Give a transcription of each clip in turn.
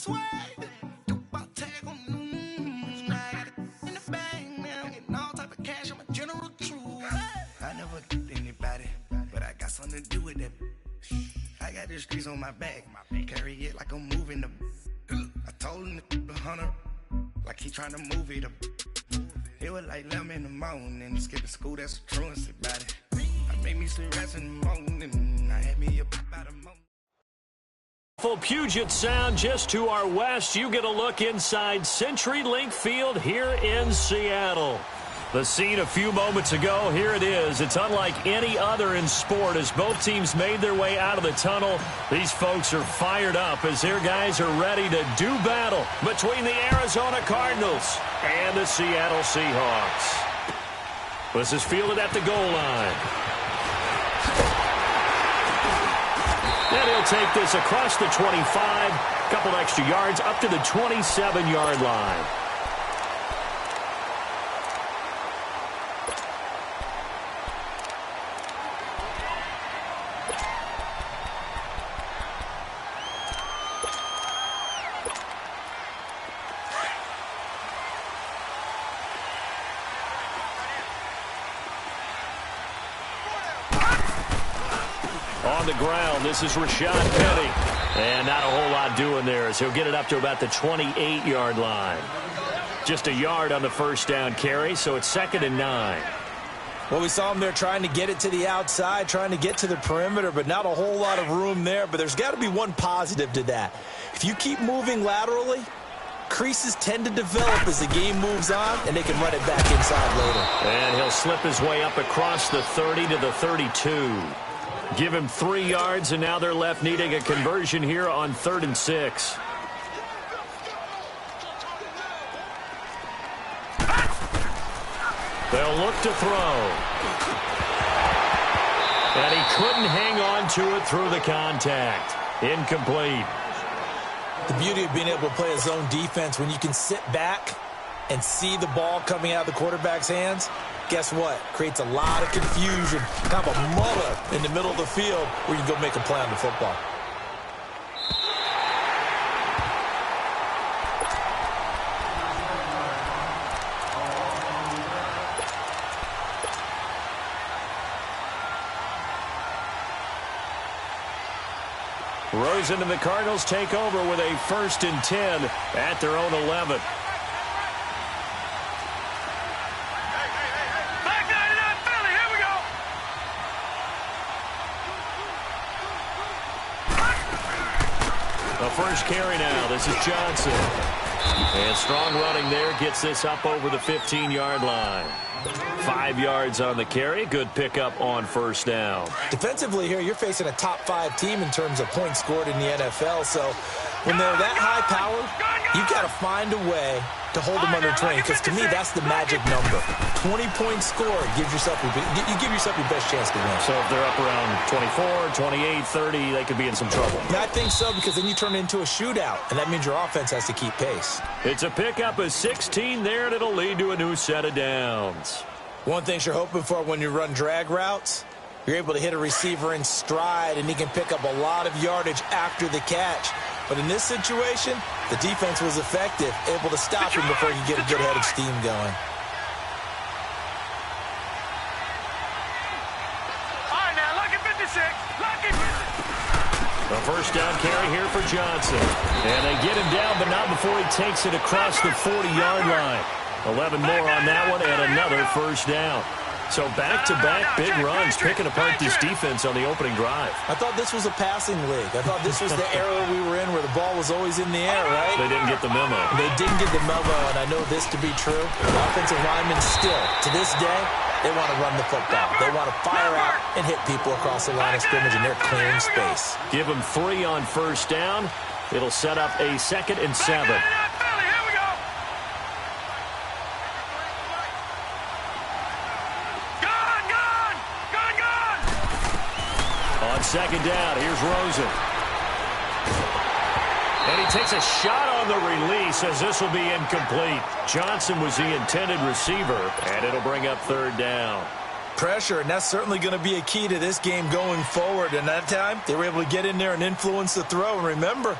swag. Dupac tag on I got it in the bag now. Getting all type of cash. I'm a general true. I never did anybody, but I got something to do with that. I got the streets on my back. Carry it like I'm moving the. I told him the 100 like he trying to move it up. It was like 11 in the morning. Skipping school, that's the truancy about it. I made me some rest in the morning. I had me a pop out of moment. Full Puget Sound just to our west. You get a look inside CenturyLink Field here in Seattle. The scene a few moments ago, here it is. It's unlike any other in sport as both teams made their way out of the tunnel. These folks are fired up as their guys are ready to do battle between the Arizona Cardinals and the Seattle Seahawks. This is fielded at the goal line. And he'll take this across the 25, a couple extra yards up to the 27-yard line. On the ground, this is Rashad Penny. And not a whole lot doing there as he'll get it up to about the 28-yard line. Just a yard on the first down carry, so it's 2nd and 9. Well, we saw him there trying to get it to the outside, trying to get to the perimeter, but not a whole lot of room there. But there's got to be one positive to that. If you keep moving laterally, creases tend to develop as the game moves on, and they can run it back inside later. And he'll slip his way up across the 30 to the 32. Give him 3 yards, and now they're left needing a conversion here on 3rd and 6. They'll look to throw. And he couldn't hang on to it through the contact. Incomplete. The beauty of being able to play a zone defense when you can sit back and see the ball coming out of the quarterback's hands, guess what? Creates a lot of confusion, kind of a muddle in the middle of the field where you can go make a play on the football. Rosen and the Cardinals take over with a 1st and 10 at their own 11. The first carry now. This is Johnson. And strong running there gets this up over the 15-yard line. 5 yards on the carry. Good pickup on 1st down. Defensively here, you're facing a top-5 team in terms of points scored in the NFL. So when they're that high-powered, you've got to find a way to hold them under 20. Because to me, that's the magic number. 20-point score gives yourself you give yourself your best chance to win. So if they're up around 24, 28, 30, they could be in some trouble. Yeah, I think so, because then you turn it into a shootout, and that means your offense has to keep pace. It's a pickup of 16 there, and it'll lead to a new set of downs. One thing you're hoping for when you run drag routes, you're able to hit a receiver in stride, and he can pick up a lot of yardage after the catch. But in this situation, the defense was effective, able to stop him before he could get a good head of steam going. All right, now, lucky 56. Lucky 56. A first down carry here for Johnson. And they get him down, but not before he takes it across the 40-yard line. 11 more on that one, and another first down. So back-to-back big runs, picking apart this defense on the opening drive. I thought this was a passing league. I thought this was the era we were in where the ball was always in the air, right? They didn't get the memo. They didn't get the memo, and I know this to be true. The offensive linemen still, to this day, they want to run the football. They want to fire out and hit people across the line of scrimmage, and they're clearing space. Give them 3 on first down. It'll set up a 2nd and 7. On 2nd down, here's Rosen. And he takes a shot on the release as this will be incomplete. Johnson was the intended receiver, and it'll bring up 3rd down. Pressure, and that's certainly going to be a key to this game going forward. And that time, they were able to get in there and influence the throw. And remember,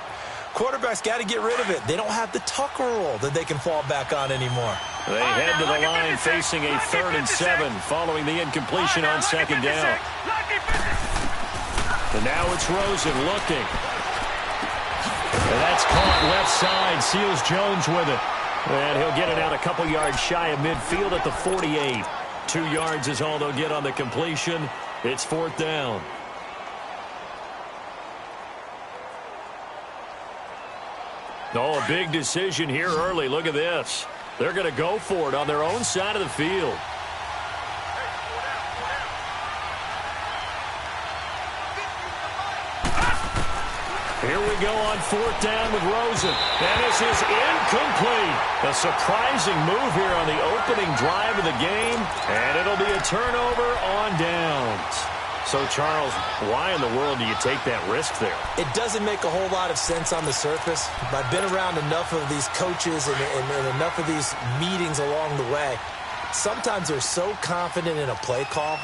Quarterback's got to get rid of it. They don't have the Tucker rule that they can fall back on anymore. They head to the line facing a 3rd and 7 following the incompletion on 2nd down. And now it's Rosen looking. And that's caught left side. Seals Jones with it. And he'll get it out a couple yards shy of midfield at the 48. 2 yards is all they'll get on the completion. It's 4th down. Oh, a big decision here early. Look at this. They're going to go for it on their own side of the field. Here we go on 4th down with Rosen. And this is incomplete. A surprising move here on the opening drive of the game. And it'll be a turnover on downs. So, Charles, why in the world do you take that risk there? It doesn't make a whole lot of sense on the surface. I've been around enough of these coaches and enough of these meetings along the way. Sometimes they're so confident in a play call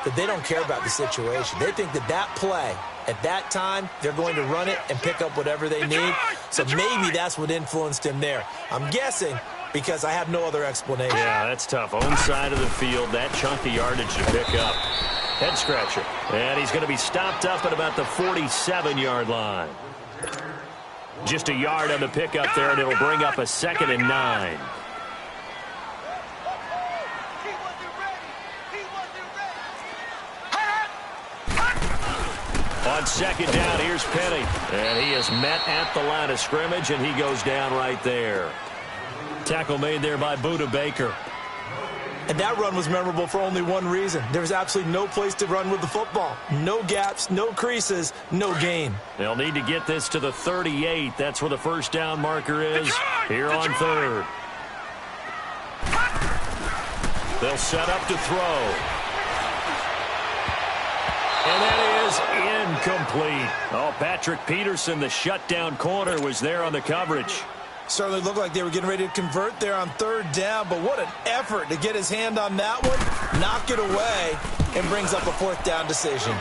that they don't care about the situation. They think that that play, at that time, they're going to run it and pick up whatever they need. So maybe that's what influenced him there. I'm guessing because I have no other explanation. Yeah, that's tough. Own side of the field, that chunk of yardage to pick up. Head scratcher. And he's going to be stopped up at about the 47-yard line. Just a yard on the pickup there, and it'll bring up a 2nd and 9. On 2nd down, here's Penny. And he is met at the line of scrimmage, and he goes down right there. Tackle made there by Buda Baker. And that run was memorable for only one reason. There was absolutely no place to run with the football. No gaps, no creases, no gain. They'll need to get this to the 38. That's where the 1st down marker is here on 3rd. They'll set up to throw. And that is incomplete. Oh, Patrick Peterson, the shutdown corner, was there on the coverage. Certainly looked like they were getting ready to convert there on 3rd down, but what an effort to get his hand on that one, knock it away, and brings up a 4th down decision.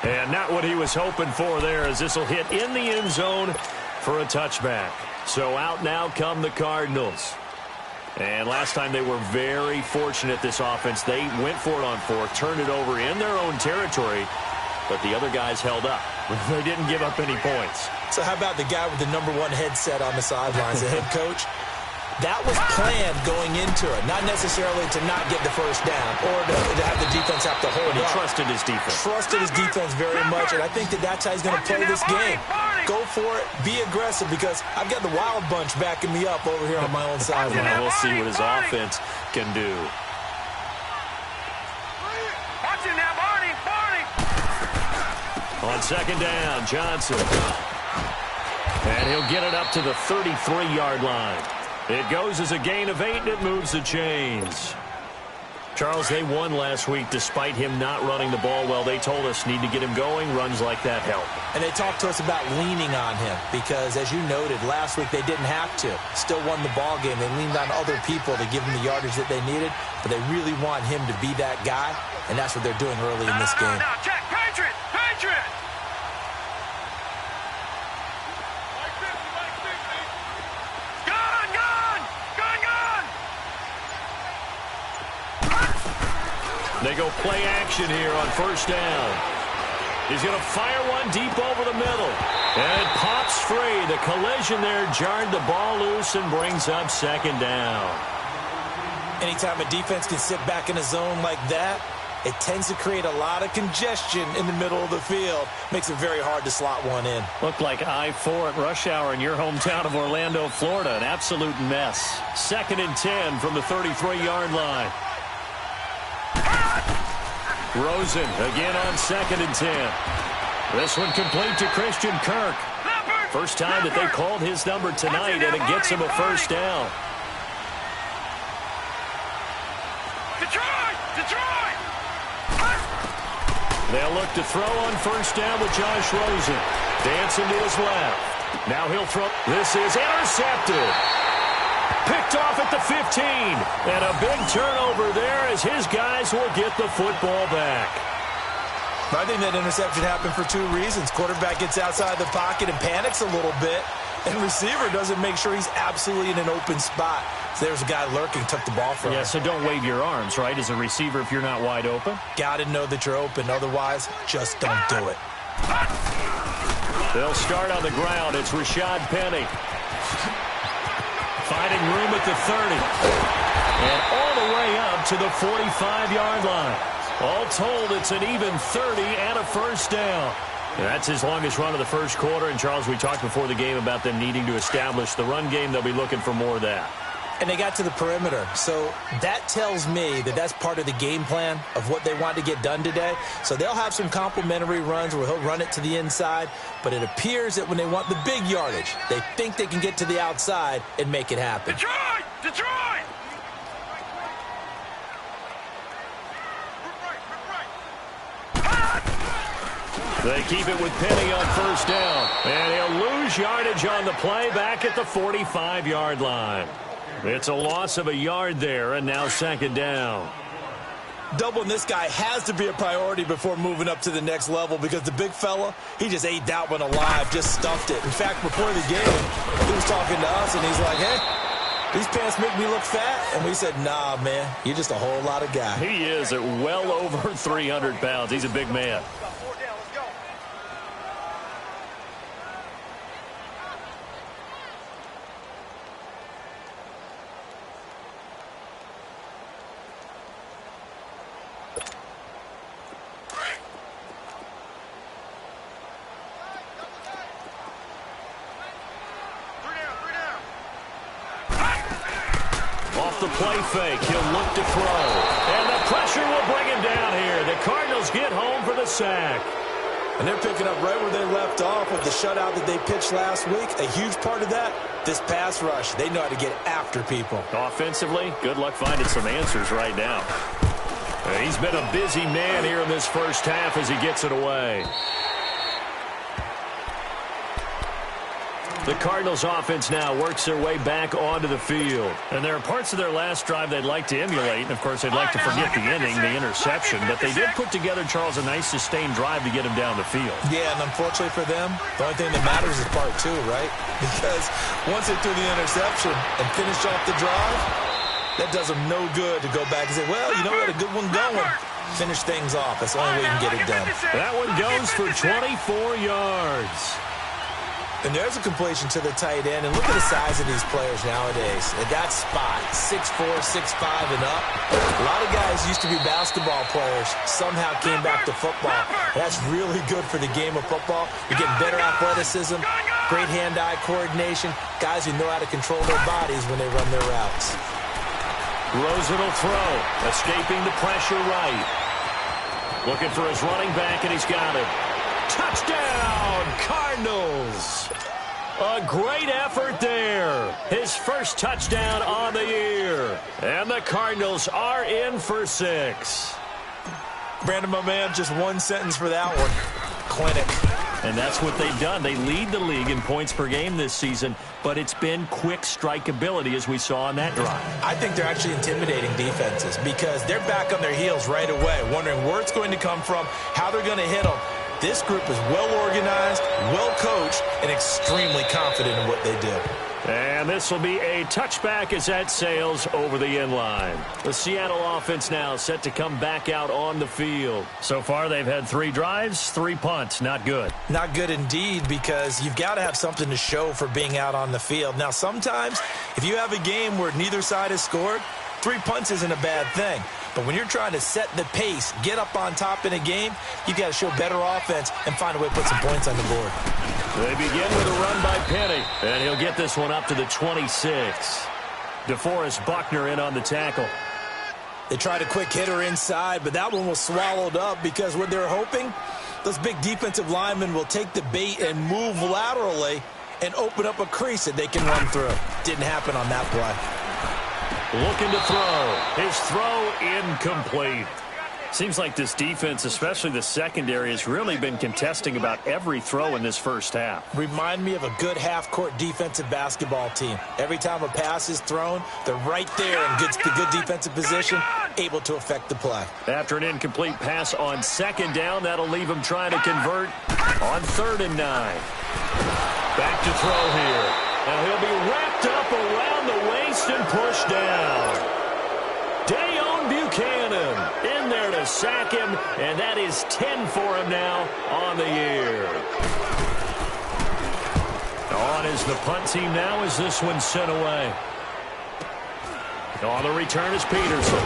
And not what he was hoping for there, as this will hit in the end zone for a touchback. So out now come the Cardinals. And last time they were very fortunate, this offense. They went for it on 4th, turned it over in their own territory, but the other guys held up. They didn't give up any points. So how about the guy with the #1 headset on the sidelines, the head coach? That was planned going into it, not necessarily to not get the 1st down or to have the defense have to hold He up. trusted his defense. Trusted his defense very much, and I think that that's how he's going to play this game. Go for it, be aggressive, because I've got the Wild Bunch backing me up over here on my own sideline. Well, we'll see what his offense can do. Watch it now, Barney. On 2nd down, Johnson. And he'll get it up to the 33-yard line. It goes as a gain of 8, and it moves the chains. Charles, they won last week despite him not running the ball well. They told us need to get him going. Runs like that help. And they talked to us about leaning on him because, as you noted, last week they didn't have to. Still won the ball game. They leaned on other people to give them the yardage that they needed, but they really want him to be that guy, and that's what they're doing early in this game. No, check. Patriot. They go play action here on 1st down. He's going to fire one deep over the middle. And it pops free. The collision there jarred the ball loose and brings up 2nd down. Anytime a defense can sit back in a zone like that, it tends to create a lot of congestion in the middle of the field. Makes it very hard to slot one in. Looked like I-4 at rush hour in your hometown of Orlando, Florida. An absolute mess. 2nd and 10 from the 33-yard line. Rosen again on 2nd and 10. This one complete to Christian Kirk. First time that they called his number tonight, and it gets him a 1st down. Detroit! They'll look to throw on 1st down with Josh Rosen. Dancing to his left. Now he'll throw. This is intercepted. Picked off at the 15. And a big turnover there as his guys will get the football back. I think that interception happened for two reasons. Quarterback gets outside the pocket and panics a little bit, and receiver doesn't make sure he's absolutely in an open spot. So there's a guy lurking, took the ball from him. Yeah, so don't wave your arms, right, as a receiver if you're not wide open? Got to know that you're open. Otherwise, just don't do it. They'll start on the ground. It's Rashad Penny. Finding room at the 30. And all the way up to the 45-yard line. All told, it's an even 30 and a first down. That's his longest run of the first quarter. And, Charles, we talked before the game about them needing to establish the run game. They'll be looking for more of that. And they got to the perimeter. So that tells me that that's part of the game plan of what they want to get done today. So they'll have some complementary runs where he'll run it to the inside. But it appears that when they want the big yardage, they think they can get to the outside and make it happen. Detroit! Detroit! They keep it with Penny on first down. And he'll lose yardage on the play back at the 45-yard line. It's a loss of a yard there, and now second down. Doubling this guy has to be a priority before moving up to the next level because the big fella, he just ate that one alive, just stuffed it. In fact, before the game, he was talking to us, and he's like, hey, these pants make me look fat. And we said, nah, man, you're just a whole lot of guy. He is at well over 300 pounds. He's a big man. The play fake. He'll look to throw. And the pressure will bring him down here. The Cardinals get home for the sack. And they're picking up right where they left off with the shutout that they pitched last week. A huge part of that, this pass rush. They know how to get after people. Offensively, good luck finding some answers right now. He's been a busy man here in this first half as he gets it away. The Cardinals offense now works their way back onto the field. And there are parts of their last drive they'd like to emulate. And, of course, they'd like to forget the inning, the interception. But they did put together, Charles, a nice sustained drive to get him down the field. Yeah, and unfortunately for them, the only thing that matters is part two, right? Because once they threw the interception and finished off the drive, that does them no good to go back and say, well, you know, we had a good one going. Finish things off. That's the only way you can get it done. That one goes for 24 yards. And there's a completion to the tight end. And look at the size of these players nowadays. At that spot, 6'4", 6'5", and up. A lot of guys used to be basketball players, somehow came back to football. And that's really good for the game of football. You're getting better athleticism, great hand-eye coordination, guys who know how to control their bodies when they run their routes. Rosen will throw, escaping the pressure right. Looking for his running back, and he's got it. Touchdown, Cardinals! A great effort there. His first touchdown on the year. And the Cardinals are in for 6. Brandon, my man, just one sentence for that one. Clinic. And that's what they've done. They lead the league in points per game this season, but it's been quick strikeability as we saw on that drive. I think they're actually intimidating defenses because they're back on their heels right away, wondering where it's going to come from, how they're going to hit them. This group is well-organized, well-coached, and extremely confident in what they do. And this will be a touchback as that sails over the end line. The Seattle offense now set to come back out on the field. So far, they've had 3 drives, 3 punts. Not good. Not good indeed, because you've got to have something to show for being out on the field. Now, sometimes, if you have a game where neither side has scored, 3 punts isn't a bad thing. But when you're trying to set the pace, get up on top in a game, you got to show better offense and find a way to put some points on the board. They begin with a run by Penny, and he'll get this one up to the 26. DeForest Buckner in on the tackle. They tried a quick hitter inside, but that one was swallowed up because what they're hoping, those big defensive linemen will take the bait and move laterally and open up a crease that they can run through. Didn't happen on that play. Looking to throw. His throw incomplete. Seems like this defense, especially the secondary, has really been contesting about every throw in this first half. Remind me of a good half-court defensive basketball team. Every time a pass is thrown, they're right there in good defensive position, able to affect the play. After an incomplete pass on second down, that'll leave him trying to convert on 3rd and 9. Back to throw here. Now he'll be wrapped up around the waist and pushed down. Dayon Buchanan in there to sack him, and that is 10 for him now on the year. On is the punt team now as this one's sent away. On the return is Peterson.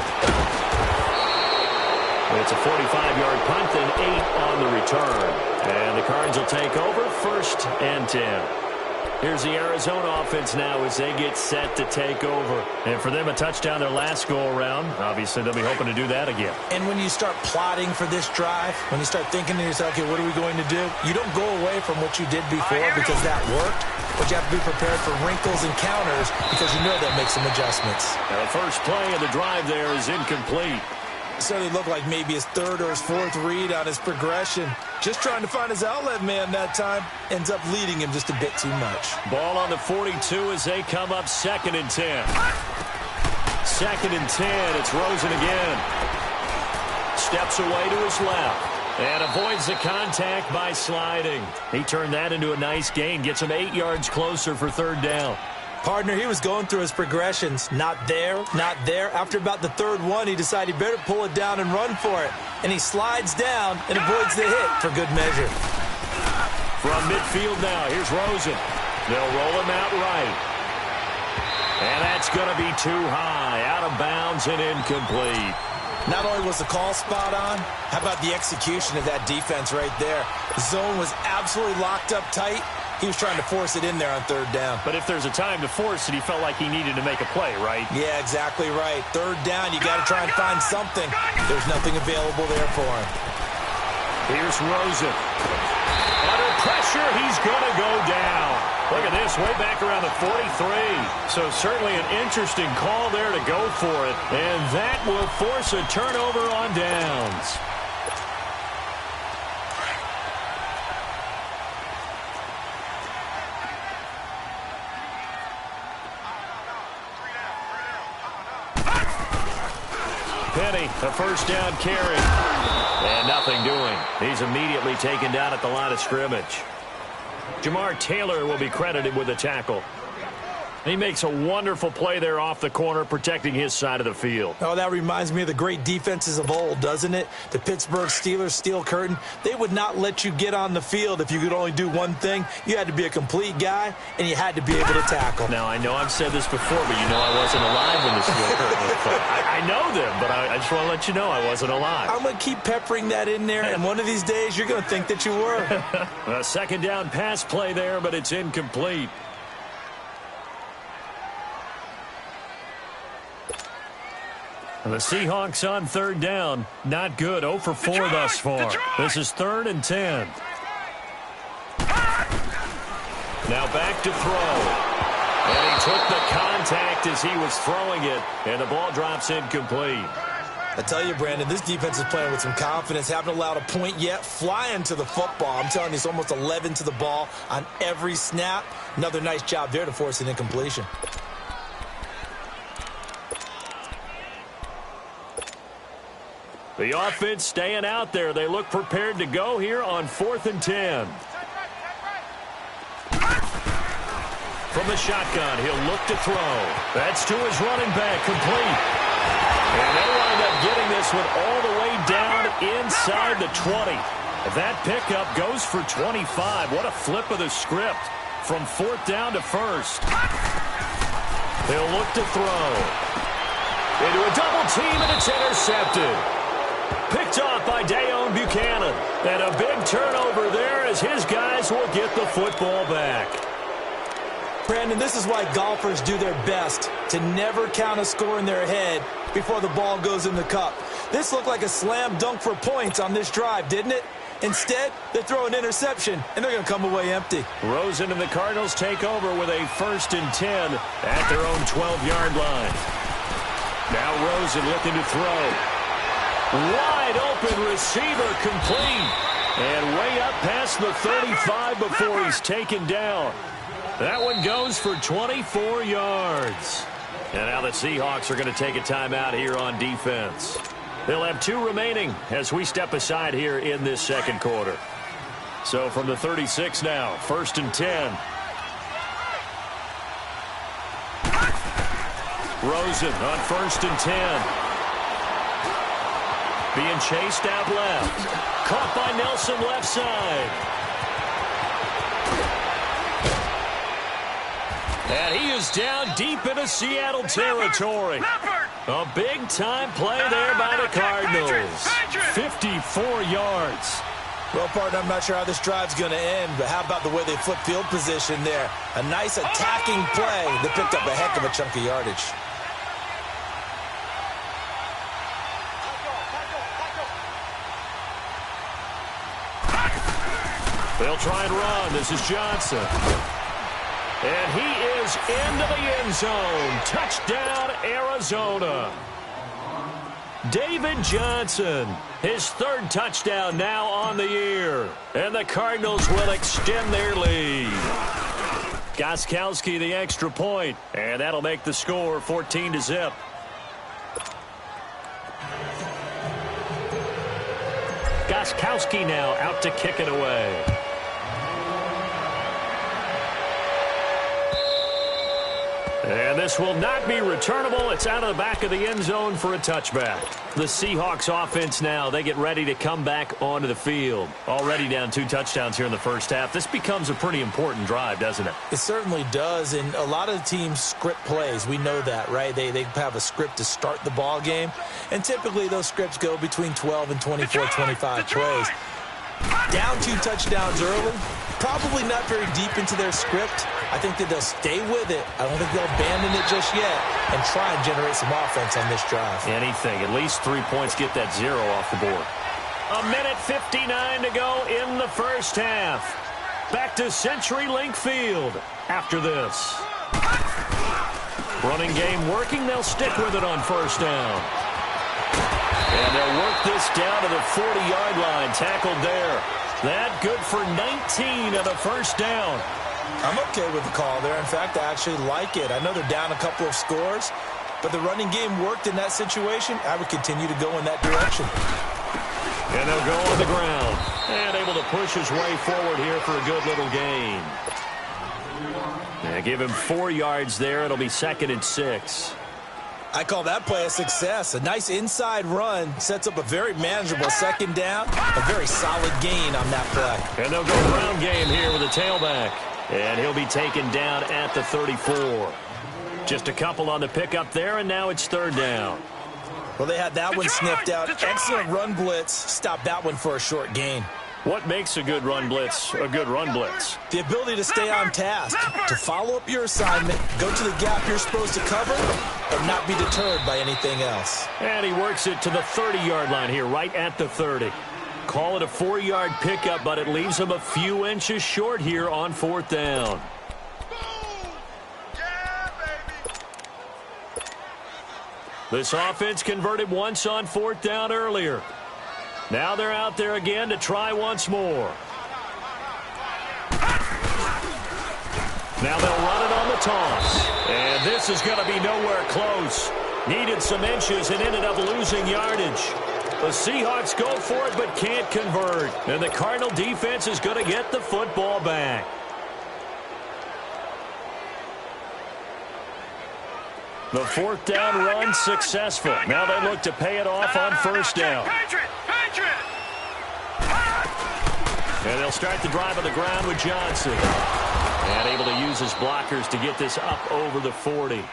It's a 45-yard punt and 8 on the return. And the Cards will take over 1st and 10. Here's the Arizona offense now as they get set to take over. And for them, a touchdown their last go-around. Obviously, they'll be hoping to do that again. And when you start plotting for this drive, when you start thinking to yourself, okay, what are we going to do? You don't go away from what you did before because that worked, but you have to be prepared for wrinkles and counters because you know they'll make some adjustments. Now, the first play of the drive there is incomplete. It certainly looked like maybe his 3rd or his 4th read on his progression. Just trying to find his outlet man that time. Ends up leading him just a bit too much. Ball on the 42 as they come up 2nd and 10. 2nd and 10. It's Rosen again. Steps away to his left. And avoids the contact by sliding. He turned that into a nice gain. Gets him 8 yards closer for 3rd down. Partner, he was going through his progressions. Not there, not there. After about the 3rd one, he decided he better pull it down and run for it. And he slides down and avoids the hit for good measure. From midfield now, here's Rosen. They'll roll him out right. And that's going to be too high. Out of bounds and incomplete. Not only was the call spot on, how about the execution of that defense right there? The zone was absolutely locked up tight. He was trying to force it in there on 3rd down. But if there's a time to force it, he felt like he needed to make a play, right? Yeah, exactly right. 3rd down, you got to try and find something. There's nothing available there for him. Here's Rosen. Under pressure, he's going to go down. Look at this, way back around the 43. So certainly an interesting call there to go for it. And that will force a turnover on downs. Penny, a 1st down carry. And nothing doing. He's immediately taken down at the line of scrimmage. Jamar Taylor will be credited with a tackle. He makes a wonderful play there off the corner, protecting his side of the field. Oh, that reminds me of the great defenses of old, doesn't it? The Pittsburgh Steelers steel curtain. They would not let you get on the field if you could only do one thing. You had to be a complete guy, and you had to be able to tackle. Now, I know I've said this before, but you know I wasn't alive when the steel curtain was put. I know them, but I just want to let you know I wasn't alive. I'm going to keep peppering that in there, and one of these days you're going to think that you were. A 2nd down pass play there, but it's incomplete. And the Seahawks on 3rd down. Not good. 0 for 4 thus far. This is 3rd and 10. Now back to throw. And he took the contact as he was throwing it. And the ball drops incomplete. I tell you, Brandon, this defense is playing with some confidence. Haven't allowed a point yet. Flying to the football. I'm telling you, it's almost 11 to the ball on every snap. Another nice job there to force an incompletion. The offense staying out there. They look prepared to go here on 4th and 10. From the shotgun, he'll look to throw. That's to his running back, complete. And they wind up getting this one all the way down inside the 20. That pickup goes for 25. What a flip of the script from 4th down to 1st. He'll look to throw. Into a double team, and it's intercepted. Picked off by Dayon Buchanan. And a big turnover there as his guys will get the football back. Brandon, this is why golfers do their best to never count a score in their head before the ball goes in the cup. This looked like a slam dunk for points on this drive, didn't it? Instead, they throw an interception, and they're going to come away empty. Rosen and the Cardinals take over with a 1st and 10 at their own 12-yard line. Now Rosen looking to throw. Wide open receiver complete. And way up past the 35 before he's taken down. That one goes for 24 yards. And now the Seahawks are going to take a timeout here on defense. They'll have 2 remaining as we step aside here in this second quarter. So from the 36 now, 1st and 10. Rosen on 1st and 10. Being chased out left. Caught by Nelson left side. And he is down deep into Seattle territory. A big-time play there by the Cardinals. 54 yards. Well, partner, I'm not sure how this drive's going to end, but how about the way they flip field position there? A nice attacking play that picked up a heck of a chunk of yardage. They'll try and run. This is Johnson. And he is into the end zone. Touchdown, Arizona. David Johnson, his 3rd touchdown now on the year. And the Cardinals will extend their lead. Gostkowski the extra point, and that'll make the score 14-0. Gostkowski now out to kick it away. And this will not be returnable. It's out of the back of the end zone for a touchback. The Seahawks offense now, they get ready to come back onto the field. Already down 2 touchdowns here in the first half. This becomes a pretty important drive, doesn't it? It certainly does, and a lot of teams script plays. We know that, right? They have a script to start the ball game, and typically those scripts go between 12 and 24, 25 plays. Down 2 touchdowns early, probably not very deep into their script. I think that they'll stay with it. I don't think they'll abandon it just yet and try and generate some offense on this drive. Anything. At least 3 points, get that 0 off the board. 1:59 to go in the first half. Back to CenturyLink Field after this. Running game working. They'll stick with it on 1st down. And they'll work this down to the 40-yard line. Tackled there. That good for 19 on a 1st down. I'm okay with the call there. In fact, I actually like it. I know they're down a couple of scores, but the running game worked in that situation. I would continue to go in that direction. And they'll go on the ground. And able to push his way forward here for a good little gain. And give him 4 yards there. It'll be 2nd and 6. I call that play a success. A nice inside run sets up a very manageable 2nd down. A very solid gain on that play. And they'll go ground game here with a tailback. And he'll be taken down at the 34. Just a couple on the pickup there, and now it's 3rd down. Well, they had that one sniffed out. Excellent run blitz. Stopped that one for a short gain. What makes a good run blitz a good run blitz? The ability to stay on task, to follow up your assignment, go to the gap you're supposed to cover, and not be deterred by anything else. And he works it to the 30-yard line here, right at the 30. Call it a 4-yard pickup, but it leaves him a few inches short here on 4th down. This offense converted once on 4th down earlier. Now they're out there again to try once more. Now they'll run it on the toss. And this is going to be nowhere close. Needed some inches and ended up losing yardage. The Seahawks go for it but can't convert. And the Cardinal defense is going to get the football back. The 4th down run successful. Now they look to pay it off on 1st down. And they'll start the drive on the ground with Johnson. And able to use his blockers to get this up over the 40.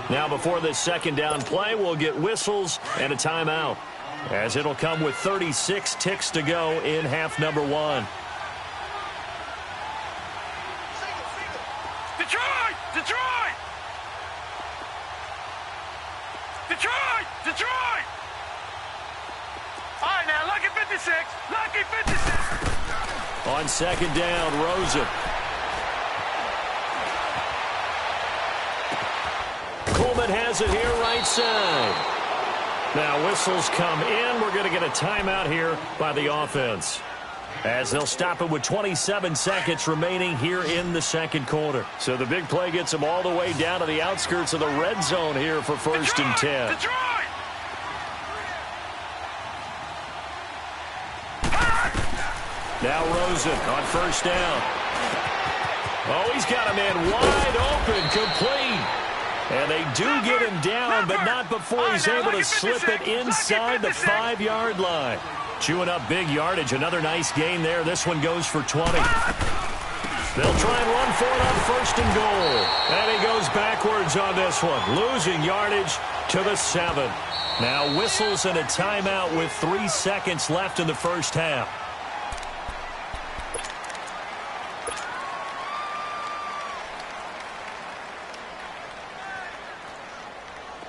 Now before this 2nd down play, we'll get whistles and a timeout, as it'll come with 36 ticks to go in half number 1. Detroit! Detroit! Detroit! Detroit! All right, now, lucky 56. Lucky 56. On 2nd down, Rosen. Coleman has it here right side. Now whistles come in. We're going to get a timeout here by the offense, as they'll stop it with 27 seconds remaining here in the second quarter. So the big play gets them all the way down to the outskirts of the red zone here for first and 10. Detroit! Now Rosen on first down. Oh, he's got a man wide open, complete. And they do get him down, but not before he's able to slip it inside the 5-yard line. Chewing up big yardage. Another nice gain there. This one goes for 20. They'll try and run for it on first and goal. And he goes backwards on this one, losing yardage to the 7. Now whistles and a timeout with 3 seconds left in the first half.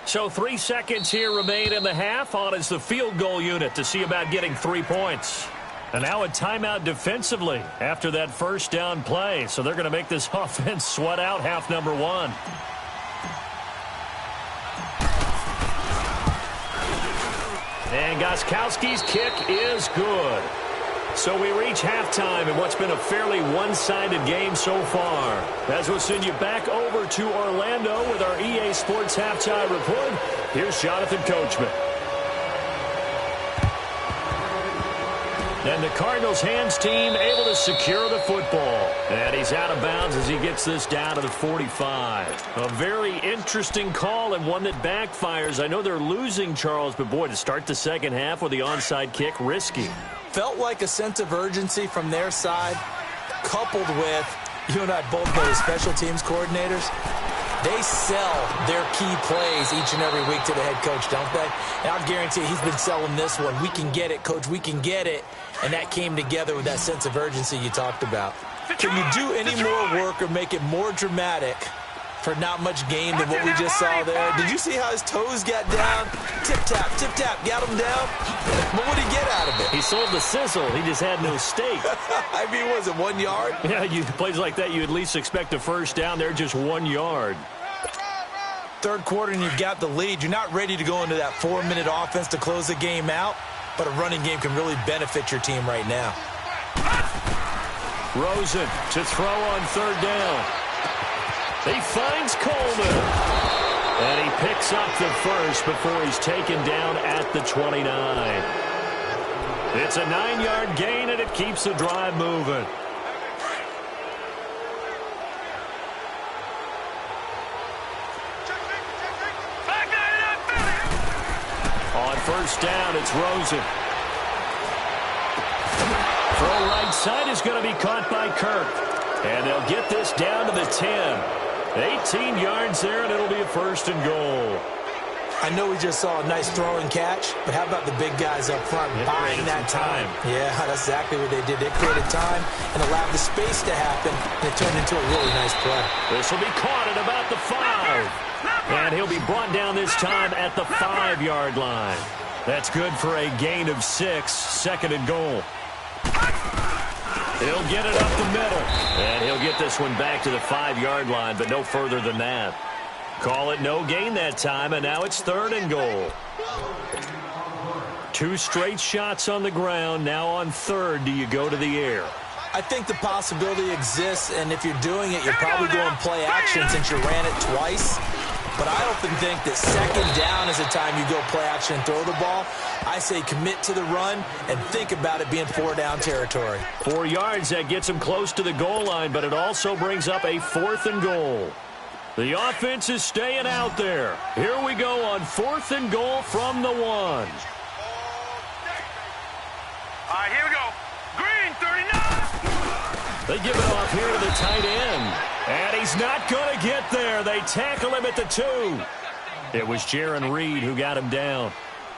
So 3 seconds here remain in the half. On is the field goal unit to see about getting 3 points. And now a timeout defensively after that first down play. So they're going to make this offense sweat out half number 1. And Gostkowski's kick is good. So we reach halftime in what's been a fairly one-sided game so far. As we'll send you back over to Orlando with our EA Sports Halftime Report, here's Jonathan Coachman. And the Cardinals hands team able to secure the football. And he's out of bounds as he gets this down to the 45. A very interesting call and one that backfires. I know they're losing, Charles, but boy, to start the second half with the onside kick, risky. Felt like a sense of urgency from their side, coupled with, you and I both know as special teams coordinators, they sell their key plays each and every week to the head coach, don't they? And I'll guarantee you he's been selling this one. We can get it, coach, we can get it. And that came together with that sense of urgency you talked about. Can you do any more work or make it more dramatic for not much gain than what we just saw there? Did you see how his toes got down? Tip-tap, got him down. But what did he get out of it? He sold the sizzle. He just had no steak. I mean, was it 1 yard? Yeah, plays like that, you at least expect a first down. They're just 1 yard. Third quarter and you've got the lead. You're not ready to go into that 4-minute offense to close the game out, but a running game can really benefit your team right now. Rosen to throw on third down. He finds Coleman. And he picks up the first before he's taken down at the 29. It's a 9-yard gain, and it keeps the drive moving. On first down, it's Rosen. Throw right side is going to be caught by Kirk. And they'll get this down to the 10. 18 yards there, and it'll be a first and goal. I know we just saw a nice throwing catch, but how about the big guys up front buying that time? Yeah, that's exactly what they did. They created time and allowed the space to happen, and it turned into a really nice play. This will be caught at about the 5. And he'll be brought down this time at the 5-yard line. That's good for a gain of 6, second and goal. He'll get it up the middle. And he'll get this one back to the 5-yard line, but no further than that. Call it no gain that time, and now it's third and goal. 2 straight shots on the ground. Now on third, do you go to the air? I think the possibility exists, and if you're doing it, you're probably going play action since you ran it twice. But I often think that second down is the time you go play action and throw the ball. I say commit to the run and think about it being 4-down territory. 4 yards, that gets him close to the goal line, but it also brings up a 4th and goal. The offense is staying out there. Here we go on 4th and goal from the 1. All right, here we go. Green, 39. They give it off here to the tight end. And he's not going to get there. They tackle him at the 2. It was Jaron Reed who got him down.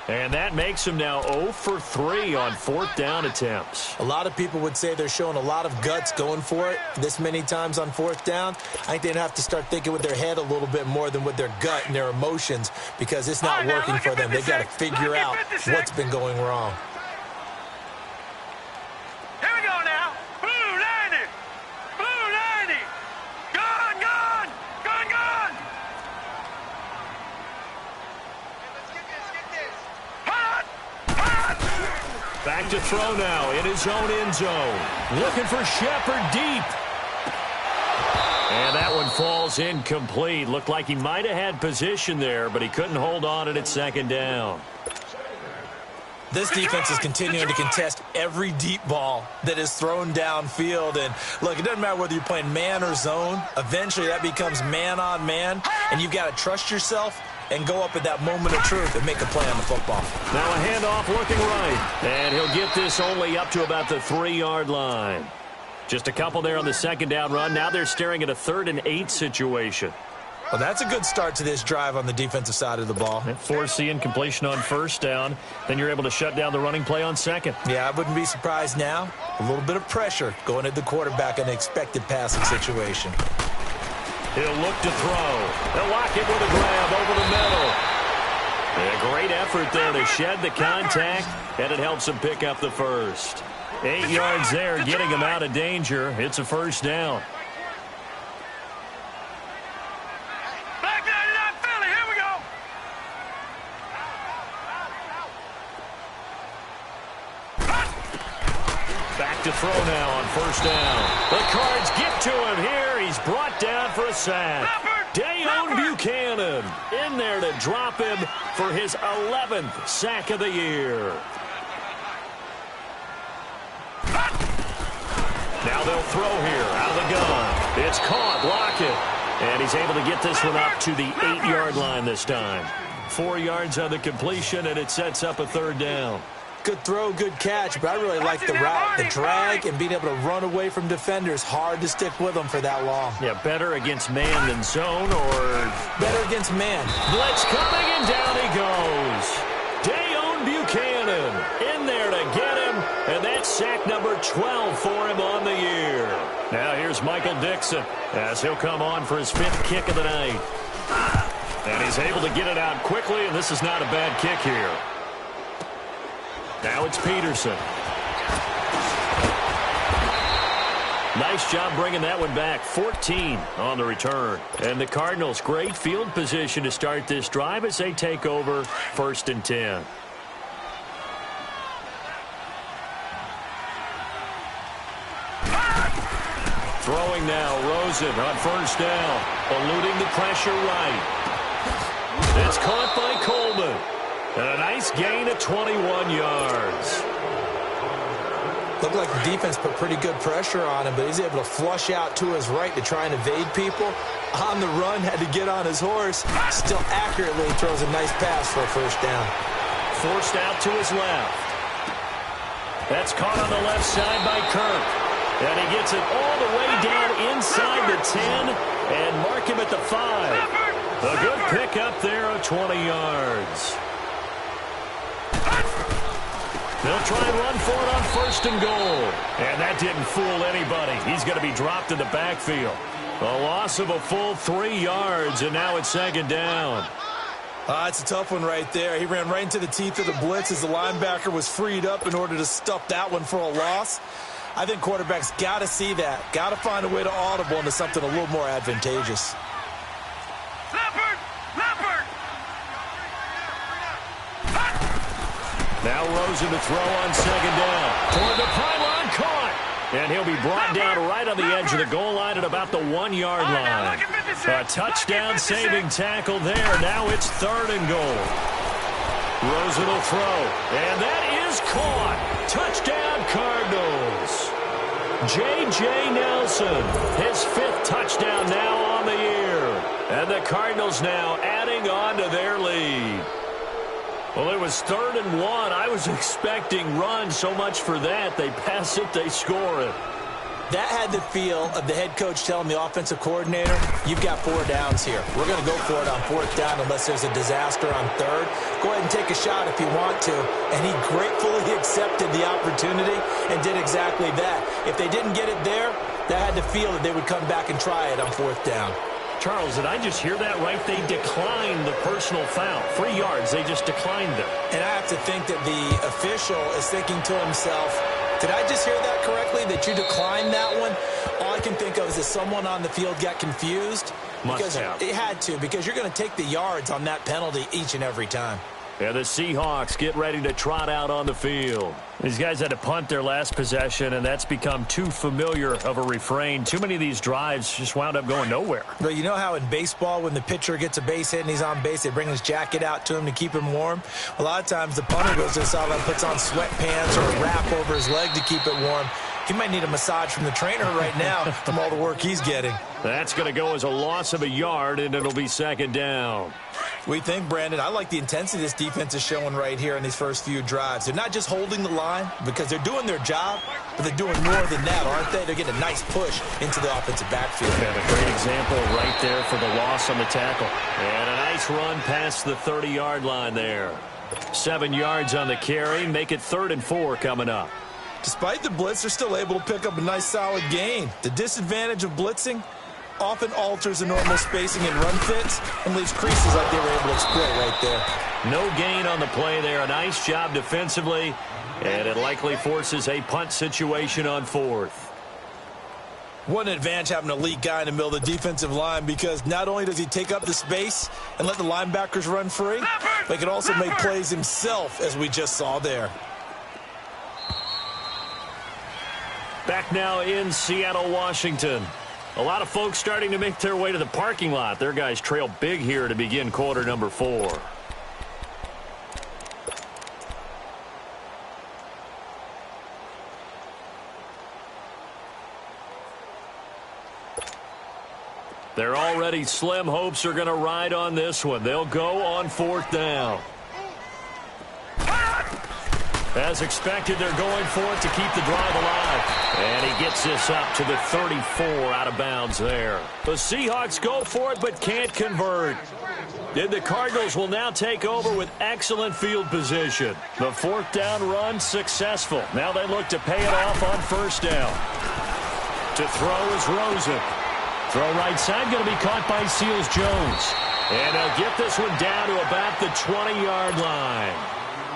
And that makes him now 0 for 3 on 4th down attempts. A lot of people would say they're showing a lot of guts going for it this many times on 4th down. I think they'd have to start thinking with their head a little bit more than with their gut and their emotions, because it's not working for them. They've got to figure out what's been going wrong. Here we go now. Blue 90. Blue 90. Gone, gone. Gone, gone. to throw now in his own end zone. Looking for Shepard deep. And that one falls incomplete. Looked like he might have had position there, but he couldn't hold on at second down. This defense is continuing to contest every deep ball that is thrown downfield. And, look, it doesn't matter whether you're playing man or zone. Eventually that becomes man on man, and you've got to trust yourself and go up at that moment of truth and make a play on the football. Now a handoff looking right, and he'll get this only up to about the 3-yard line. Just a couple there on the second down run. Now they're staring at a 3rd and 8 situation. Well, that's a good start to this drive on the defensive side of the ball. Force the incompletion on first down. Then you're able to shut down the running play on second. Yeah, I wouldn't be surprised now. A little bit of pressure going at the quarterback in an expected passing situation. He'll look to throw. They'll lock it with a grab over the middle. A great effort there to shed the contact, and it helps him pick up the first. 8 yards there, getting him out of danger. It's a first down. Back 99 Philly, here we go. Back to throw now on first down. The Cards get to him here. He's brought down for a sack. Dayon Buchanan in there to drop him for his 11th sack of the year. Now they'll throw here out of the gun. It's caught, Lockett. And he's able to get this one up to the 8-yard line this time. 4 yards on the completion, and it sets up a 3rd down. Good throw, good catch, but I really like the route, the drag, and being able to run away from defenders. Hard to stick with them for that long. Yeah, better against man than zone, or better against man. Blitz coming, and down he goes. Dayon Buchanan in there to get him, and that's sack number 12 for him on the year. Now here's Michael Dixon as he'll come on for his 5th kick of the night. And he's able to get it out quickly, and this is not a bad kick here. Now it's Peterson. Nice job bringing that one back. 14 on the return. And the Cardinals, great field position to start this drive as they take over 1st and 10. Throwing now, Rosen on first down. Eluding the pressure right. It's caught by Coleman. And a nice gain of 21 yards. Looked like the defense put pretty good pressure on him, but he's able to flush out to his right to try and evade people. On the run, had to get on his horse. Still accurately throws a nice pass for a first down. Forced out to his left. That's caught on the left side by Kirk. And he gets it all the way down inside the 10 and mark him at the 5. A good pickup there of 20 yards. They'll try and run for it on 1st and goal. And that didn't fool anybody. He's going to be dropped in the backfield. A loss of a full 3 yards, and now it's 2nd down. It's a tough one right there. He ran right into the teeth of the blitz as the linebacker was freed up in order to stuff that one for a loss. I think quarterbacks got to see that. Got to find a way to audible into something a little more advantageous. Now Rosen to throw on 2nd down. Toward the pylon, caught. And he'll be brought down right on the edge of the goal line at about the 1-yard line. A touchdown-saving tackle there. Now it's 3rd and goal. Rosen will throw. And that is caught. Touchdown, Cardinals. J.J. Nelson, his 5th touchdown now on the year. And the Cardinals now adding on to their lead. Well, it was 3rd and 1. I was expecting run, so much for that. They pass it, they score it. That had the feel of the head coach telling the offensive coordinator, you've got 4 downs here. We're going to go for it on 4th down unless there's a disaster on 3rd. Go ahead and take a shot if you want to. And he gratefully accepted the opportunity and did exactly that. If they didn't get it there, that had the feel that they would come back and try it on 4th down. Charles, did I just hear that right? They declined the personal foul. 3 yards, they just declined them. And I have to think that the official is thinking to himself, did I just hear that correctly, that you declined that one? All I can think of is that someone on the field got confused. Must have. It had to, because you're going to take the yards on that penalty each and every time. And the Seahawks get ready to trot out on the field. These guys had to punt their last possession, and that's become too familiar of a refrain. Too many of these drives just wound up going nowhere. But you know how in baseball, when the pitcher gets a base hit and he's on base, they bring his jacket out to him to keep him warm? A lot of times the punter goes to the sideline, puts on sweatpants or a wrap over his leg to keep it warm. He might need a massage from the trainer right now from all the work he's getting. That's going to go as a loss of a yard, and it'll be second down. We think, Brandon, I like the intensity this defense is showing right here in these first few drives. They're not just holding the line because they're doing their job, but they're doing more than that, aren't they? They're getting a nice push into the offensive backfield. And a great example right there for the loss on the tackle. And a nice run past the 30-yard line there. 7 yards on the carry. Make it 3rd and 4 coming up. Despite the blitz, they're still able to pick up a nice solid gain. The disadvantage of blitzing often alters the normal spacing and run fits and leaves creases like they were able to exploit right there. No gain on the play there. A nice job defensively, and it likely forces a punt situation on 4th. What an advantage having an elite guy in the middle of the defensive line, because not only does he take up the space and let the linebackers run free, but he can also make plays himself, as we just saw there. Back now in Seattle, Washington. A lot of folks starting to make their way to the parking lot. Their guys trail big here to begin quarter number 4. Their already slim hopes are going to ride on this one. They'll go on 4th down. As expected, they're going for it to keep the drive alive. And he gets this up to the 34 out of bounds there. The Seahawks go for it but can't convert. And the Cardinals will now take over with excellent field position. The 4th down run successful. Now they look to pay it off on 1st down. To throw is Rosen. Throw right side going to be caught by Seals-Jones. And they'll get this one down to about the 20-yard line.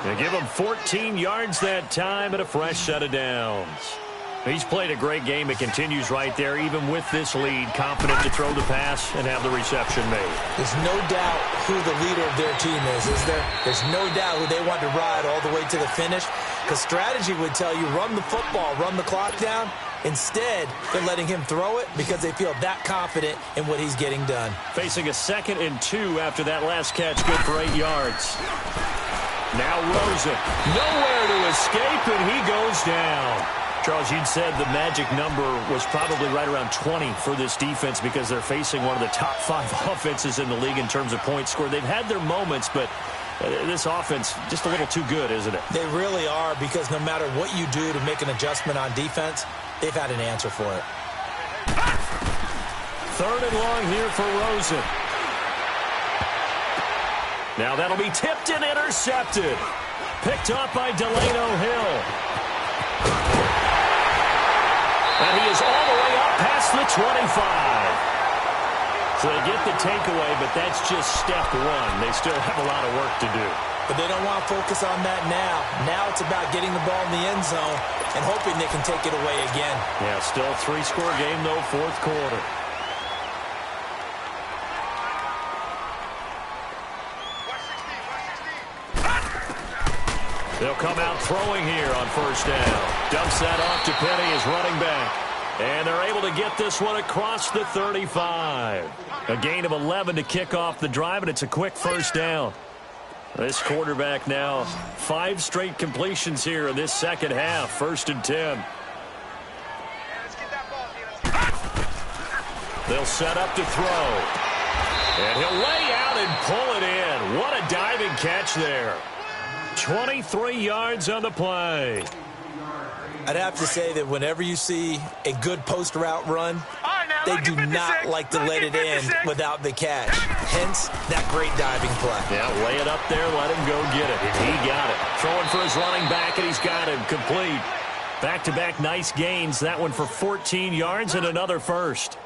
They give him 14 yards that time and a fresh set of downs. He's played a great game. It continues right there, even with this lead, confident to throw the pass and have the reception made. There's no doubt who the leader of their team is there? There's no doubt who they want to ride all the way to the finish, because strategy would tell you run the football, run the clock down. Instead, they're letting him throw it because they feel that confident in what he's getting done. Facing a 2nd and 2 after that last catch, good for 8 yards. Now Rosen, nowhere to escape, and he goes down. Charles, you'd said the magic number was probably right around 20 for this defense because they're facing one of the top 5 offenses in the league in terms of points scored. They've had their moments, but this offense just a little too good, isn't it? They really are, because no matter what you do to make an adjustment on defense, they've had an answer for it. 3rd and long here for Rosen. Now that'll be tipped and intercepted. Picked up by Delano Hill. And he is all the way up past the 25. So they get the takeaway, but that's just step 1. They still have a lot of work to do. But they don't want to focus on that now. Now it's about getting the ball in the end zone and hoping they can take it away again. Yeah, still a 3-score game, though, 4th quarter. They'll come out throwing here on 1st down. Dumps that off to Penny as running back. And they're able to get this one across the 35. A gain of 11 to kick off the drive, and it's a quick 1st down. This quarterback now 5 straight completions here in this second half. 1st and 10. They'll set up to throw. And he'll lay out and pull it in. What a diving catch there. 23 yards on the play. I'd have to say that whenever you see a good post route run, they do not like to let it in without the catch. Hence, that great diving play. Yeah, lay it up there, let him go get it. And he got it. Throwing for his running back, and he's got him complete. Back-to-back nice gains. That one for 14 yards and another first.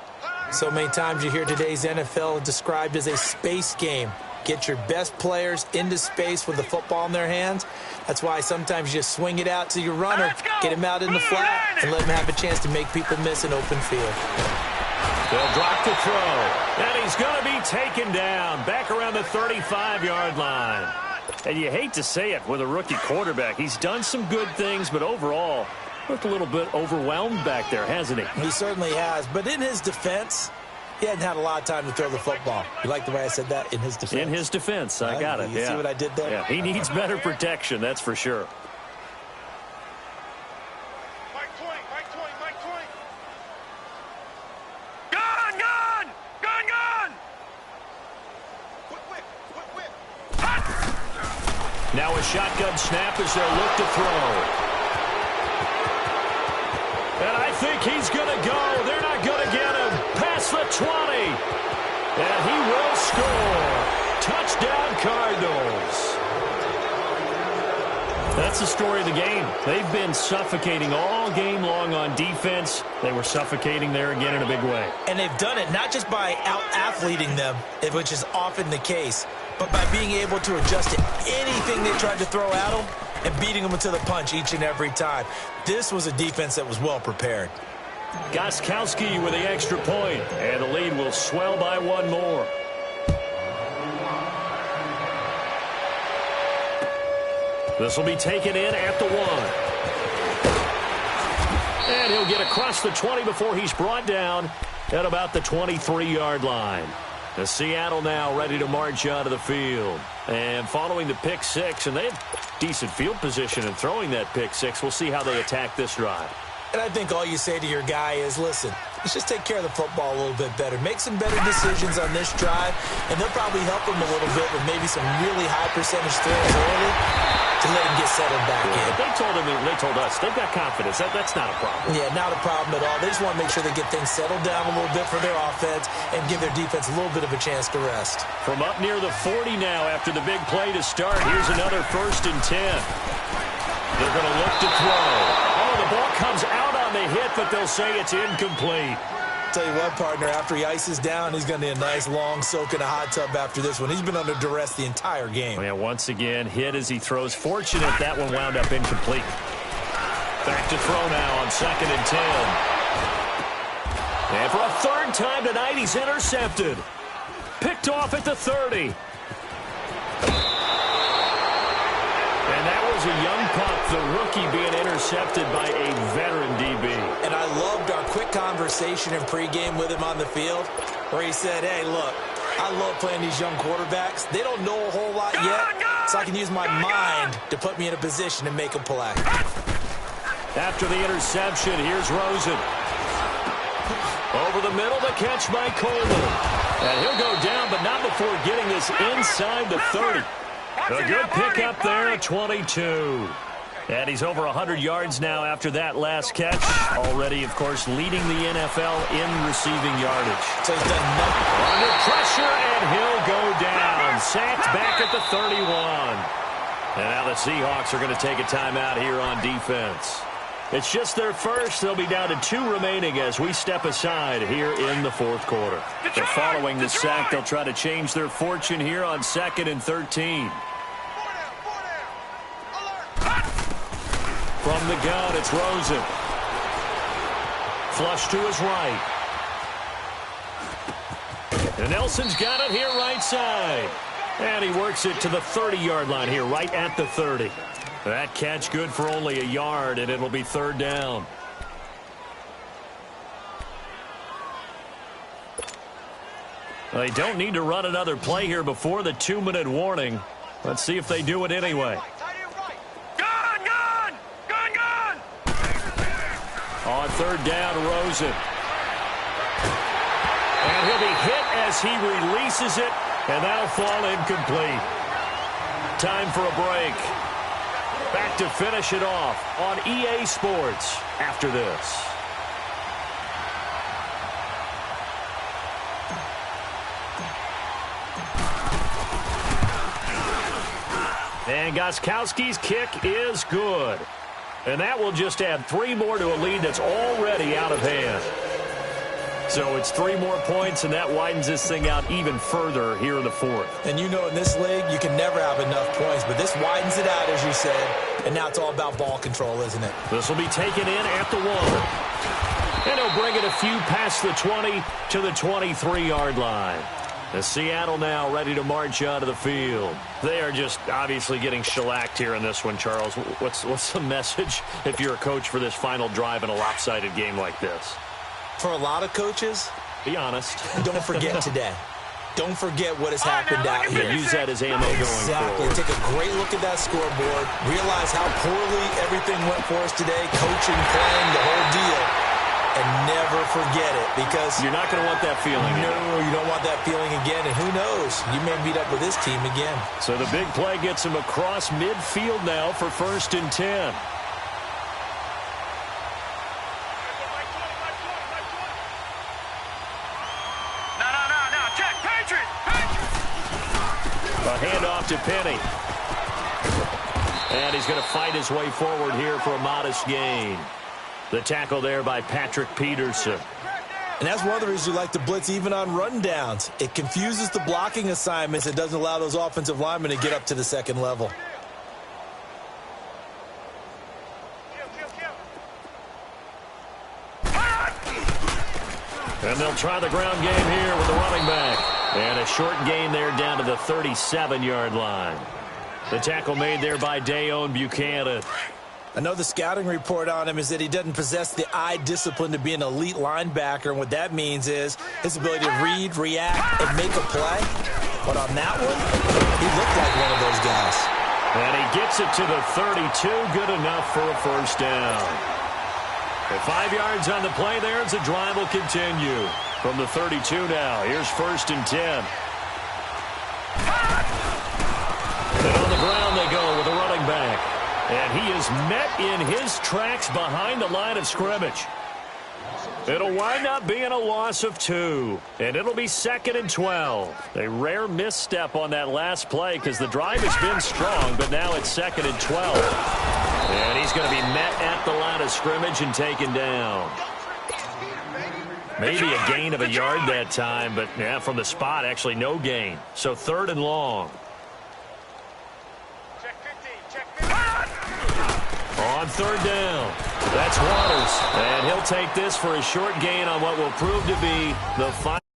So many times you hear today's NFL described as a space game. Get your best players into space with the football in their hands. That's why sometimes you just swing it out to your runner, get him out in the flat, and let him have a chance to make people miss an open field. They'll drop to throw, and he's going to be taken down back around the 35-yard line. And you hate to say it with a rookie quarterback. He's done some good things, but overall, looked a little bit overwhelmed back there, hasn't he? He certainly has. But in his defense, he hadn't had a lot of time to throw the football. You like the way I said that? In his defense? In his defense. I got it. You see what I did there? Yeah, he needs better protection, that's for sure. Now a shotgun snap as they'll look to throw. And I think he's going to go. They're not going to get him. Past the 20. And he will score. Touchdown, Cardinals. That's the story of the game. They've been suffocating all game long on defense. They were suffocating there again in a big way. And they've done it not just by out-athleting them, which is often the case, but by being able to adjust to anything they tried to throw at them and beating them to the punch each and every time. This was a defense that was well prepared. Gostkowski with the extra point, and the lead will swell by one more. This will be taken in at the 1. And he'll get across the 20 before he's brought down at about the 23-yard line. The Seattle now ready to march onto the field. And following the pick six, and they have decent field position in throwing that pick six. We'll see how they attack this drive. And I think all you say to your guy is, listen, let's just take care of the football a little bit better. Make some better decisions on this drive, and they'll probably help him a little bit with maybe some really high percentage throws early to let him get settled back in. They told us they've got confidence. That's not a problem. Yeah, not a problem at all. They just want to make sure they get things settled down a little bit for their offense and give their defense a little bit of a chance to rest. From up near the 40 now after the big play to start, here's another 1st and 10. They're going to look to throw. Oh, the ball comes out on the hit, but they'll say it's incomplete. Tell you what, partner, after he ices down, he's going to need a nice long soak in a hot tub after this one. He's been under duress the entire game. Yeah, once again, hit as he throws. Fortunate that one wound up incomplete. Back to throw now on 2nd and 10. And for a 3rd time tonight, he's intercepted. Picked off at the 30. And that was a young pup, the rookie being intercepted by a veteran DB. And I loved our quick conversation in pregame with him on the field where he said, hey, look, I love playing these young quarterbacks. They don't know a whole lot yet, so I can use my mind to put me in a position to make a play. After the interception, here's Rosen. Over the middle, the catch by Coleman. And he'll go down, but not before getting this inside the 30. A good pickup there at 22. And he's over 100 yards now after that last catch. Already, of course, leading the NFL in receiving yardage. So he's done nothing. Under pressure, and he'll go down. Sacked back at the 31. And now the Seahawks are going to take a timeout here on defense. It's just their first. They'll be down to 2 remaining as we step aside here in the 4th quarter. So following the sack, they'll try to change their fortune here on 2nd and 13. From the gun, it's Rosen. Flush to his right. And Nelson's got it here right side. And he works it to the 30-yard line here, right at the 30. That catch good for only a yard, and it'll be 3rd down. They don't need to run another play here before the 2-minute warning. Let's see if they do it anyway. On 3rd down, Rosen. And he'll be hit as he releases it, and that'll fall incomplete. Time for a break. Back to finish it off on EA Sports after this. And Gostkowski's kick is good. And that will just add 3 more to a lead that's already out of hand. So it's 3 more points, and that widens this thing out even further here in the 4th. And you know in this league, you can never have enough points, but this widens it out, as you said, and now it's all about ball control, isn't it? This will be taken in at the 1. And he'll bring it a few past the 20 to the 23-yard line. As Seattle now ready to march out of the field. They are just obviously getting shellacked here in this one, Charles. What's the message if you're a coach for this final drive in a lopsided game like this? For a lot of coaches, be honest. Don't forget today. Don't forget what has happened out here. Use that as ammo going forward. Take a great look at that scoreboard. Realize how poorly everything went for us today. Coaching, playing, the whole deal. And never forget it, because you're not going to want that feeling. No, you don't want that feeling again. And who knows? You may meet up with this team again. So the big play gets him across midfield now for 1st and 10. A handoff to Penny. And he's going to fight his way forward here for a modest gain. The tackle there by Patrick Peterson. And that's one of the reasons you like to blitz even on rundowns. It confuses the blocking assignments. It doesn't allow those offensive linemen to get up to the second level. And they'll try the ground game here with the running back. And a short gain there down to the 37-yard line. The tackle made there by Dayon Buchanan. I know the scouting report on him is that he doesn't possess the eye discipline to be an elite linebacker. And what that means is his ability to read, react, and make a play. But on that one, he looked like one of those guys. And he gets it to the 32. Good enough for a 1st down. With 5 yards on the play there, as the drive will continue. From the 32 now, here's 1st and 10. And on the ground they go with a running back. And he is met in his tracks behind the line of scrimmage. It'll wind up being a loss of 2. And it'll be 2nd and 12. A rare misstep on that last play because the drive has been strong, but now it's 2nd and 12. And he's going to be met at the line of scrimmage and taken down. Maybe a gain of a yard that time, but yeah, from the spot, actually no gain. So 3rd and long. On 3rd down, that's Waters. And he'll take this for a short gain on what will prove to be the final.